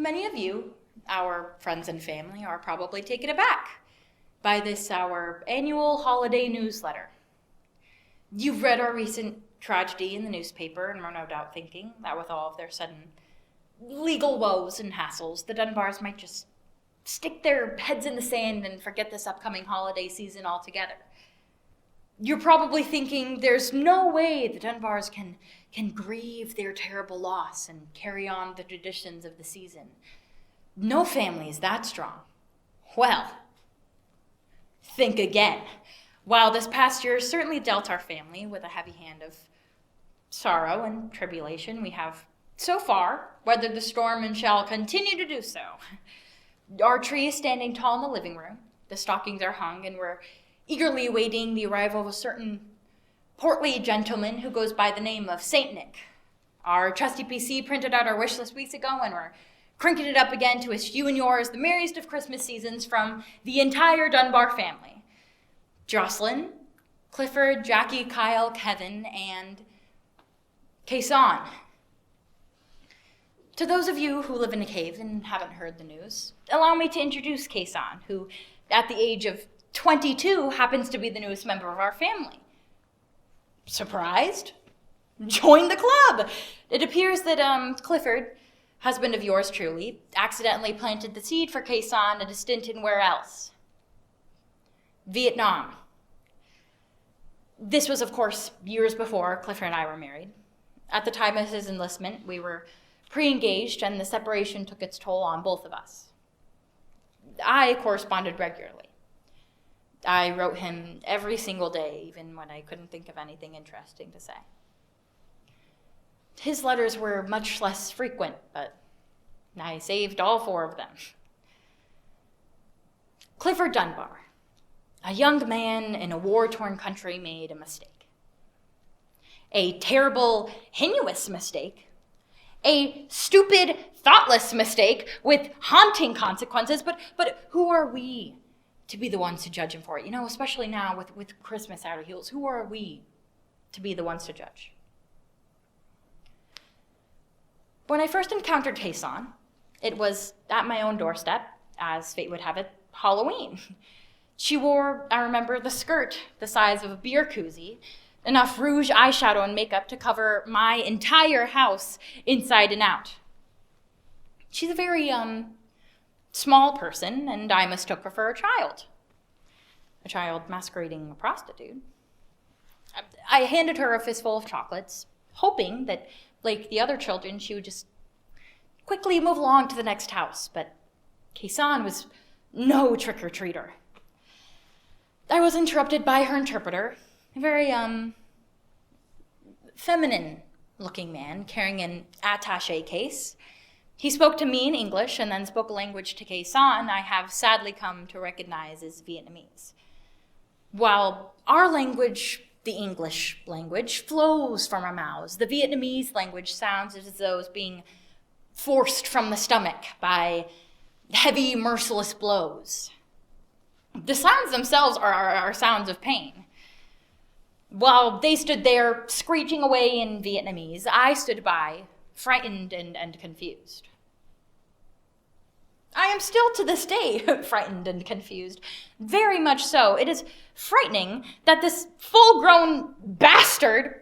Many of you, our friends and family, are probably taken aback by this, our annual holiday newsletter. You've read our recent tragedy in the newspaper and are no doubt thinking that with all of their sudden legal woes and hassles, the Dunbars might just stick their heads in the sand and forget this upcoming holiday season altogether. You're probably thinking there's no way the Dunbars can grieve their terrible loss and carry on the traditions of the season. No family is that strong. Well, think again. While this past year certainly dealt our family with a heavy hand of sorrow and tribulation, we have so far weathered the storm and shall continue to do so. Our tree is standing tall in the living room. The stockings are hung, and we're eagerly awaiting the arrival of a certain portly gentleman who goes by the name of Saint Nick. Our trusty PC printed out our wish list weeks ago, and we're cranking it up again to wish you and yours the merriest of Christmas seasons from the entire Dunbar family. Jocelyn, Clifford, Jackie, Kyle, Kevin, and Kason. To those of you who live in a cave and haven't heard the news, allow me to introduce Kason, who at the age of 22 happens to be the newest member of our family. Surprised? Join the club! It appears that Clifford, husband of yours truly, accidentally planted the seed for Kason at a stint in where else? Vietnam. This was, of course, years before Clifford and I were married. At the time of his enlistment, we were pre-engaged, and the separation took its toll on both of us. I corresponded regularly. I wrote him every single day, even when I couldn't think of anything interesting to say. His letters were much less frequent, but I saved all 4 of them. Clifford Dunbar, a young man in a war-torn country, made a mistake. A terrible, heinous mistake. A stupid, thoughtless mistake with haunting consequences, but who are we to be the ones to judge him for it? You know, especially now with Christmas at our heels, who are we to be the ones to judge? When I first encountered Kason, it was at my own doorstep, as fate would have it, Halloween. She wore, I remember, the skirt the size of a beer koozie, enough rouge, eyeshadow, and makeup to cover my entire house inside and out. She's a very, small person, and I mistook her for a child masquerading a prostitute. I handed her a fistful of chocolates, hoping that, like the other children, she would just quickly move along to the next house, but Kason was no trick-or-treater. I was interrupted by her interpreter, a very, feminine-looking man carrying an attaché case. He spoke to me in English and then spoke a language to Kason I have sadly come to recognize as Vietnamese. While our language, the English language, flows from our mouths, the Vietnamese language sounds as though it's being forced from the stomach by heavy, merciless blows. The sounds themselves are sounds of pain. While they stood there screeching away in Vietnamese, I stood by, frightened and confused. I am still to this day frightened and confused, very much so. It is frightening that this full-grown bastard,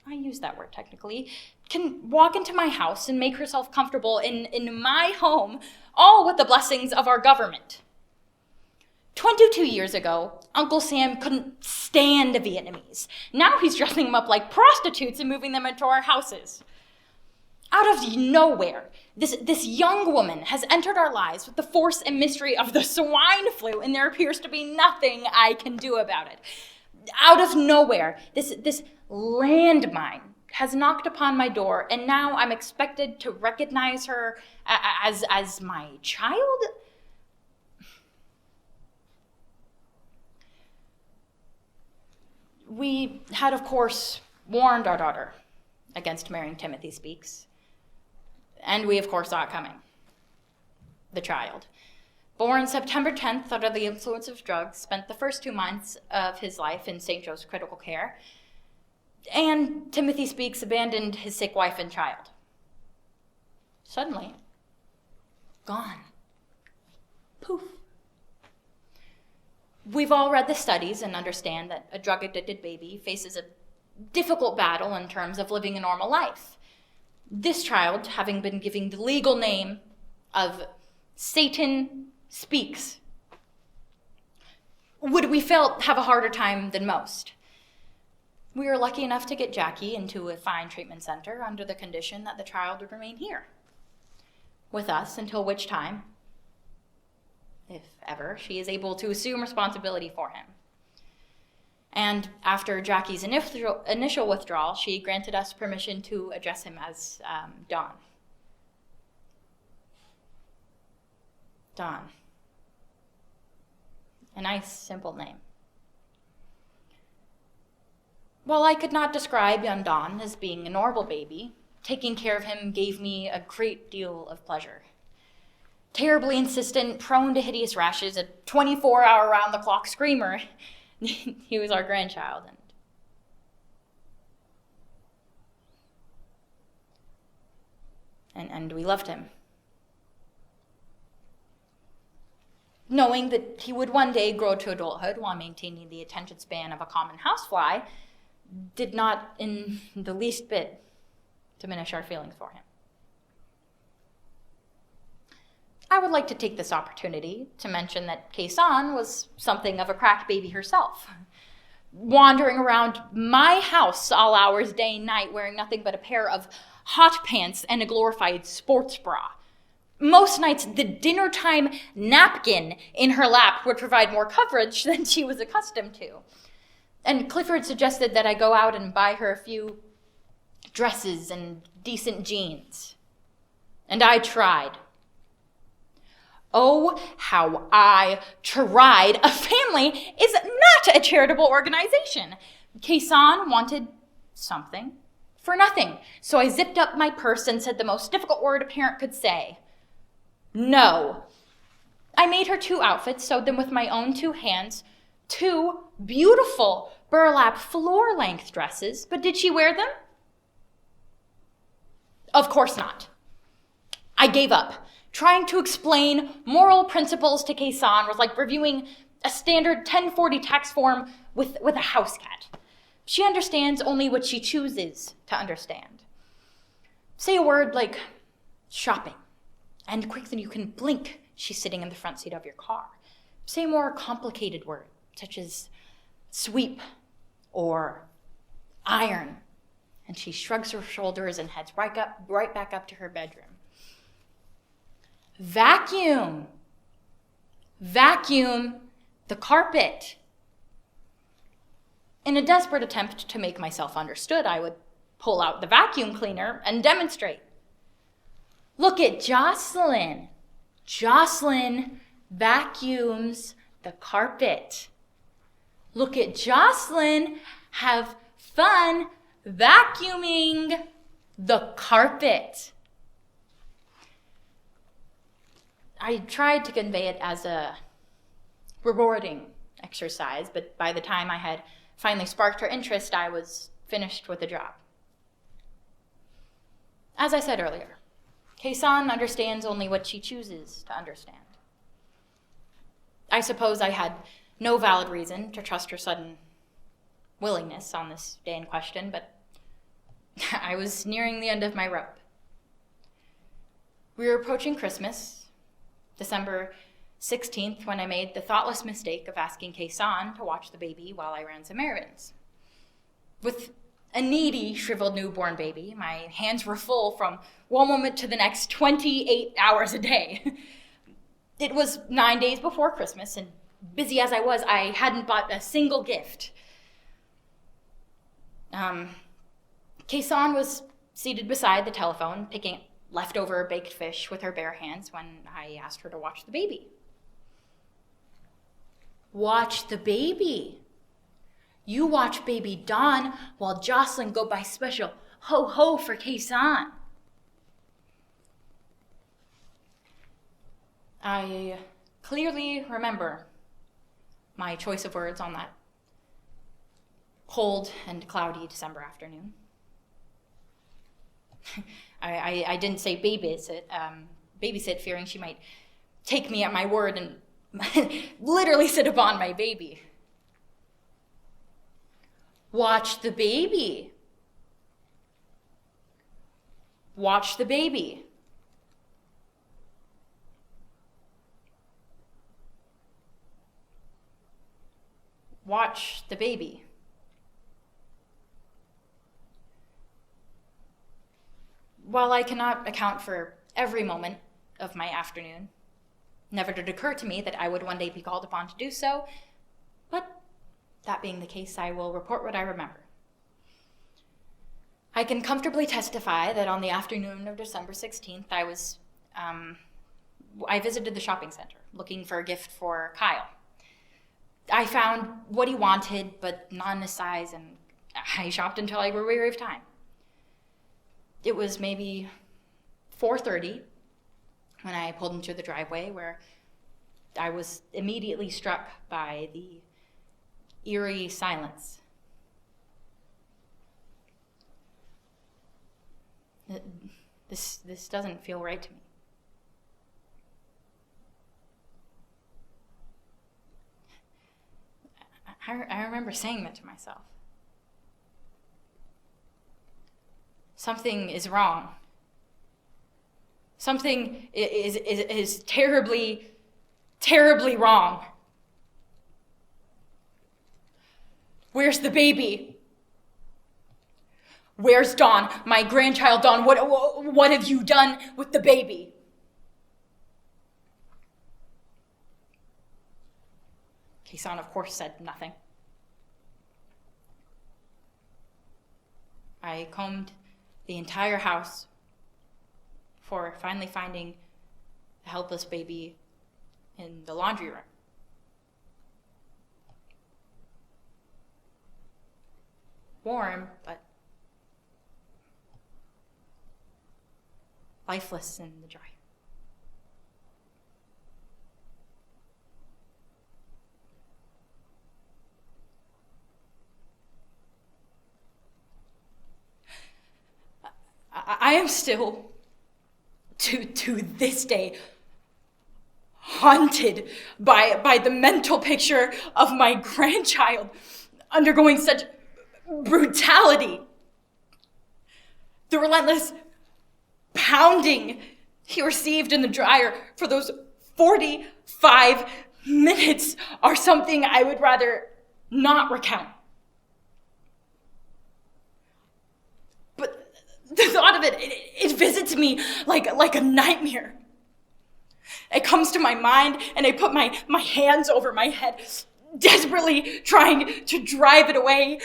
I use that word technically, can walk into my house and make herself comfortable in my home, all with the blessings of our government. 22 years ago, Uncle Sam couldn't stand the Vietnamese. Now he's dressing them up like prostitutes and moving them into our houses. Out of nowhere, this young woman has entered our lives with the force and mystery of the swine flu, and there appears to be nothing I can do about it. Out of nowhere, this landmine has knocked upon my door, and now I'm expected to recognize her as my child? We had, of course, warned our daughter against marrying Timothy Speaks. And we, of course, saw it coming. The child, born September 10th under the influence of drugs, spent the first 2 months of his life in St. Joe's critical care. And Timothy Speaks abandoned his sick wife and child. Suddenly, Gone. Poof. We've all read the studies and understand that a drug-addicted baby faces a difficult battle in terms of living a normal life. This child, having been given the legal name of Satan Speaks, would we felt have a harder time than most. We were lucky enough to get Jackie into a fine treatment center under the condition that the child would remain here with us until which time, if ever, she is able to assume responsibility for him. And after Jackie's initial withdrawal, she granted us permission to address him as Don. Don. A nice, simple name. While I could not describe young Don as being a normal baby, taking care of him gave me a great deal of pleasure. Terribly insistent, prone to hideous rashes, a 24-hour round-the-clock screamer, he was our grandchild. And we loved him. Knowing that he would one day grow to adulthood while maintaining the attention span of a common housefly did not in the least bit diminish our feelings for him. I would like to take this opportunity to mention that Kaysan was something of a crack baby herself, wandering around my house all hours, day and night, wearing nothing but a pair of hot pants and a glorified sports bra. Most nights, the dinner time napkin in her lap would provide more coverage than she was accustomed to. And Clifford suggested that I go out and buy her a few dresses and decent jeans. And I tried. Oh, how I tried. A family is not a charitable organization. Kaysan wanted something for nothing. So I zipped up my purse and said the most difficult word a parent could say. No. I made her 2 outfits, sewed them with my own 2 hands, 2 beautiful burlap floor-length dresses, but did she wear them? Of course not. I gave up. Trying to explain moral principles to Kaysan was like reviewing a standard 1040 tax form with a house cat. She understands only what she chooses to understand. Say a word like shopping, and quicker than you can blink, she's sitting in the front seat of your car. Say a more complicated word, such as sweep or iron, and she shrugs her shoulders and heads right back up to her bedroom. Vacuum. Vacuum the carpet. In a desperate attempt to make myself understood, I would pull out the vacuum cleaner and demonstrate. Look at Jocelyn. Jocelyn vacuums the carpet. Look at Jocelyn have fun vacuuming the carpet. I tried to convey it as a rewarding exercise, but by the time I had finally sparked her interest, I was finished with the job. As I said earlier, Kaysan understands only what she chooses to understand. I suppose I had no valid reason to trust her sudden willingness on this day in question, but I was nearing the end of my rope. We were approaching Christmas, December 16th, when I made the thoughtless mistake of asking Kaysan to watch the baby while I ran some errands. With a needy, shriveled newborn baby, my hands were full from one moment to the next, 28 hours a day. It was 9 days before Christmas, and busy as I was, I hadn't bought a single gift. Kaysan was seated beside the telephone, picking leftover baked fish with her bare hands when I asked her to watch the baby. Watch the baby. You watch baby Don while Jocelyn go buy special ho-ho for Kaysan. I clearly remember my choice of words on that cold and cloudy December afternoon. I didn't say babysit. babysit, fearing she might take me at my word and literally sit upon my baby. Watch the baby. Watch the baby. Watch the baby. While I cannot account for every moment of my afternoon, never did it occur to me that I would one day be called upon to do so, but that being the case, I will report what I remember. I can comfortably testify that on the afternoon of December 16th, I visited the shopping center looking for a gift for Kyle. I found what he wanted, but not in his size, and I shopped until I grew weary of time. It was maybe 4:30 when I pulled into the driveway, where I was immediately struck by the eerie silence. This doesn't feel right to me. I remember saying that to myself. Something is wrong. Something is terribly, terribly wrong. Where's the baby? Where's Dawn? My grandchild Dawn, what have you done with the baby? Kason, of course, said nothing. I combed the entire house before finally finding a helpless baby in the laundry room. Warm, but lifeless in the dryer. I am still, to this day, haunted by the mental picture of my grandchild undergoing such brutality. The relentless pounding he received in the dryer for those 45 minutes are something I would rather not recount. But the thought of it visits me like a nightmare. It comes to my mind, and I put my hands over my head, desperately trying to drive it away.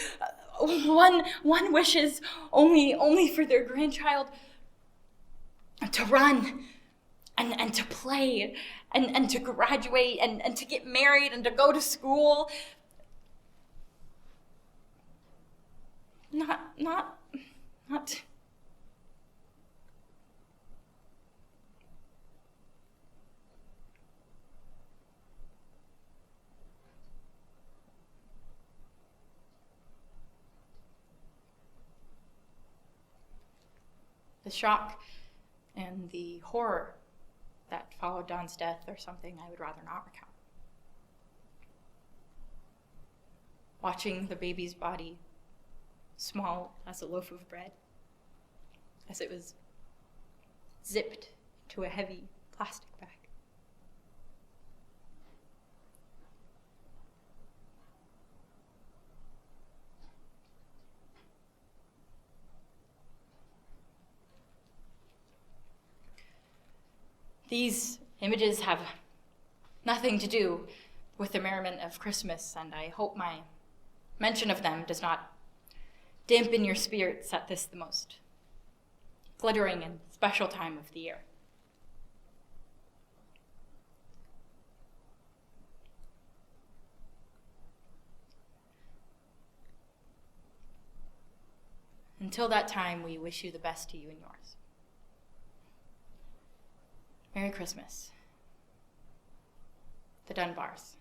One wishes only for their grandchild to run and to play and to graduate and to get married and to go to school. Not the shock and the horror that followed Dawn's death are something I would rather not recount. Watching the baby's body, small as a loaf of bread, as it was zipped to a heavy plastic bag. These images have nothing to do with the merriment of Christmas, and I hope my mention of them does not dampen your spirits at this the most glittering and special time of the year. Until that time, we wish you the best to you and yours. Merry Christmas. The Dunbars.